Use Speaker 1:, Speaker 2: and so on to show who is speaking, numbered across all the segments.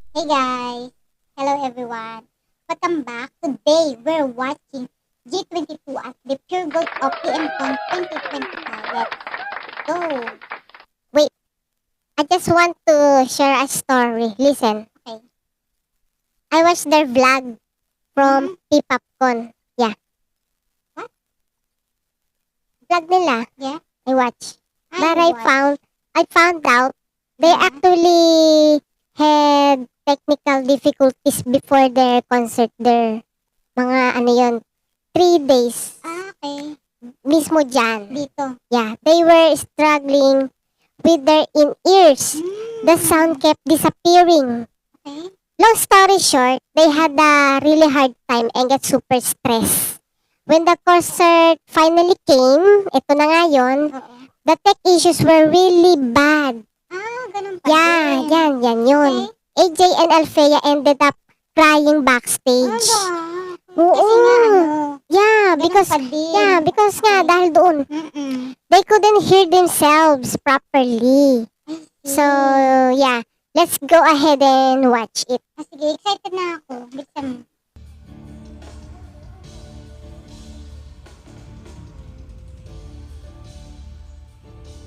Speaker 1: Hey guys! Hello everyone! Welcome back. Today we're watching G22 at the Pure Gold of PMCon 2025. Let's go! Wait, I just want to share a story. Listen. Okay. I watched their vlog from P-Popcon. Yeah. What? Vlog nila. Yeah? I watched. But I found out they actually had technical difficulties before their concert, their mga ano yun, 3 days. Okay. Mismo dyan. Dito. Yeah, they were struggling with their in-ears. The sound kept disappearing. Okay. Long story short, they had a really hard time and got super stressed. When the concert finally came, ito na nga yun, the tech issues were really bad. Ganun pa yan yun. Okay. AJ and Alfea ended up crying backstage. Oo. Kasi nga because nga dahil doon, they couldn't hear themselves properly. So, yeah, let's go ahead and watch it. Sige, excited na ako. Bigyan mo.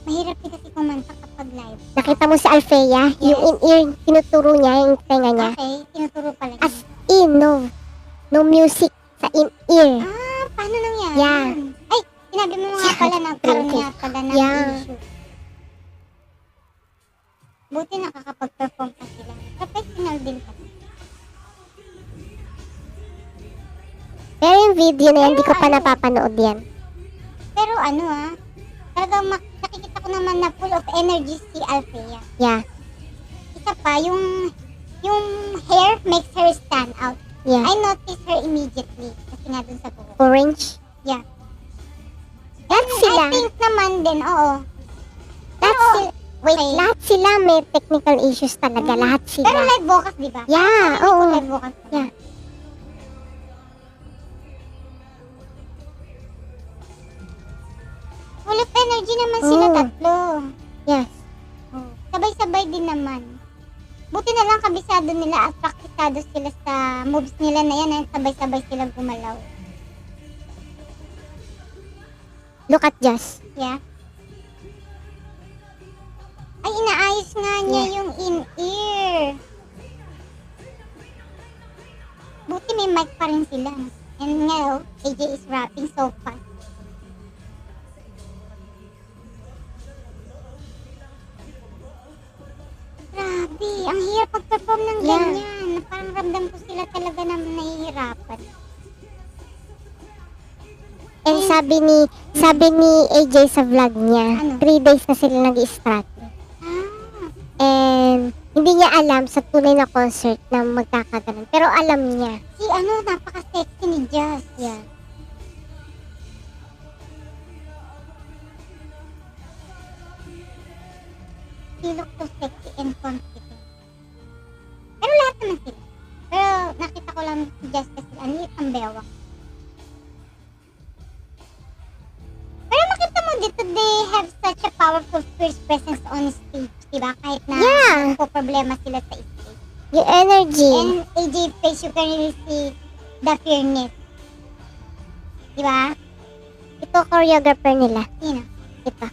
Speaker 1: Mahirap din kasi kumanta kapag live. Nakita mo si Alfea? Yes. Yung in-ear, tinuturo niya yung tenga niya. Okay, tinuturo pala niya. As in, no music sa in-ear. Paano nangyari? Yeah. Ay, sinabi mo nga pala nagkaroon niya pala ng issue. Buti nakakapag-perform pa sila. Professional din pa. Pero yung video na yan, di ko pa napapanood yan. Pero talagang nakikita ko naman na full of energy si Alfea. Yeah. Isa pa, yung hair makes her stand out. Yeah. I noticed her immediately. Kasi nga dun sa buhok. Orange? Yeah. Lahat sila. I think naman din, oo. Lahat sila may technical issues talaga. Lahat sila. Pero live vocals, di ba? Yeah, oo. Live vocals. Yeah. Full of energy naman sila tatlo. Yes. Sabay-sabay din naman. Buti na lang kabisado nila at praktisado sila sa moves nila na yan. Sabay-sabay sila gumalaw. Look at Jazz. Yeah. Ay, inaayos nga niya yung in-ear. Buti may mic pa rin sila. And nga, AJ is rapping so fast. Grabe, ang hirap pag-perform ng ganyan. Parang ramdam ko sila talaga na nahihirapan. And sabi ni AJ sa vlog niya, 3 days na sila nag-struggle. And hindi niya alam sa tunay na concert na magkakaganon. Pero alam niya. Si napaka-sexy ni Jazz. Yeah. She looks so sexy and confident. Pero lahat naman sila. Pero nakita ko lang si Jazz kasi ang liit ang bewang. Pero makita mo dito, they have such a powerful first presence on stage. Diba? Kahit na problema sila sa stage. Yung energy. And AJ face, you can really see the fairness. Diba? Ito choreographer nila. Sino? Ito.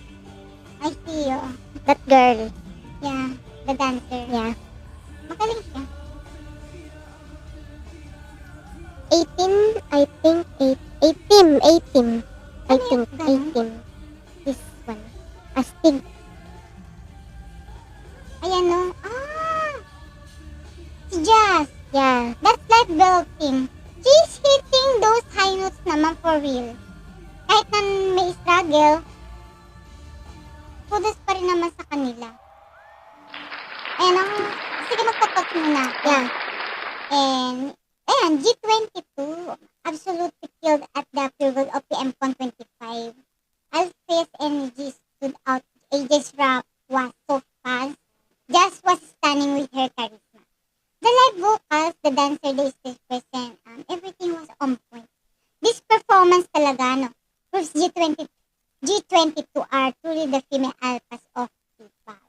Speaker 1: I see you. That girl. Yeah, the dancer. Yeah. Magaling siya. 18, I think, 18. I think, 18. This one. Astig. Ayan no. Si Jazz. Yeah. That's like belting. She's hitting those high notes naman for real. Kahit na may struggle, kudos pa rin naman sa kanila. Ayan sige magtatalk muna. Yeah. And, ayan, G22 absolutely killed at the Pure Gold of PMCon 25. Alfea's energy stood out. AJ's rap was so fast. Jazz was stunning with her charisma. The live vocals, the dancer, the stage present, everything was on point. This performance talaga, proves G22 are truly the female alphas of K-pop.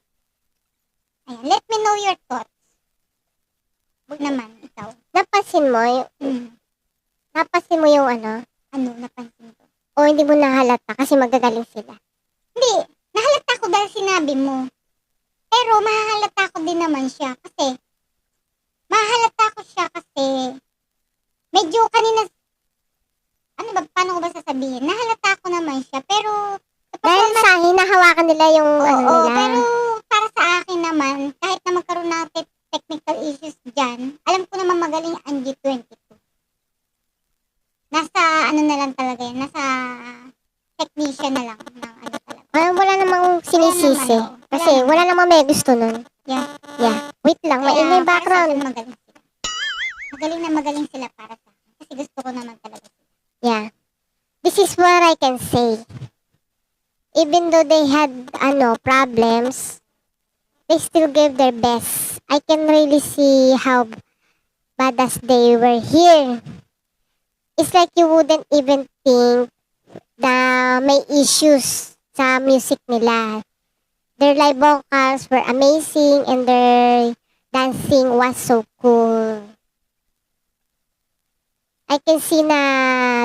Speaker 1: Ayan, let me know your thoughts.
Speaker 2: napansin mo, yung ano,
Speaker 1: Ano, napansin ko?
Speaker 2: o hindi mo nahalata kasi magagaling sila.
Speaker 1: Hindi, nahalata ko dahil sinabi mo. Pero mahahalata ko din naman siya kasi medyo kanina, ano ba, paano ko ba sasabihin? Nahalata ko naman siya, pero
Speaker 2: Dahil sa hinahawakan nila yung ano
Speaker 1: oo,
Speaker 2: nila.
Speaker 1: pero para sa akin naman, kahit na magkaroon ng technical issues dyan, alam ko naman magaling ang G22. Nasa ano na lang talaga yan, nasa technician na lang ng ano talaga.
Speaker 2: Wala namang sinisisi.
Speaker 1: Wala naman,
Speaker 2: Kasi wala namang may gusto nun.
Speaker 1: Yeah.
Speaker 2: Yeah. Wait lang, may
Speaker 1: Kaya
Speaker 2: ingay
Speaker 1: para sa akin,
Speaker 2: background.
Speaker 1: magaling sila. Magaling sila para sa akin. Kasi gusto ko naman talaga sila.
Speaker 2: Yeah. This is what I can say. Even though they had problems, they still gave their best. I can really see how badass they were here. It's like you wouldn't even think na may issues sa music nila. Their live vocals were amazing and their dancing was so cool. I can see na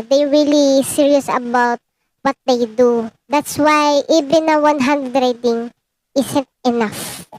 Speaker 2: they really serious about what they do. That's why even a 100 rating isn't enough.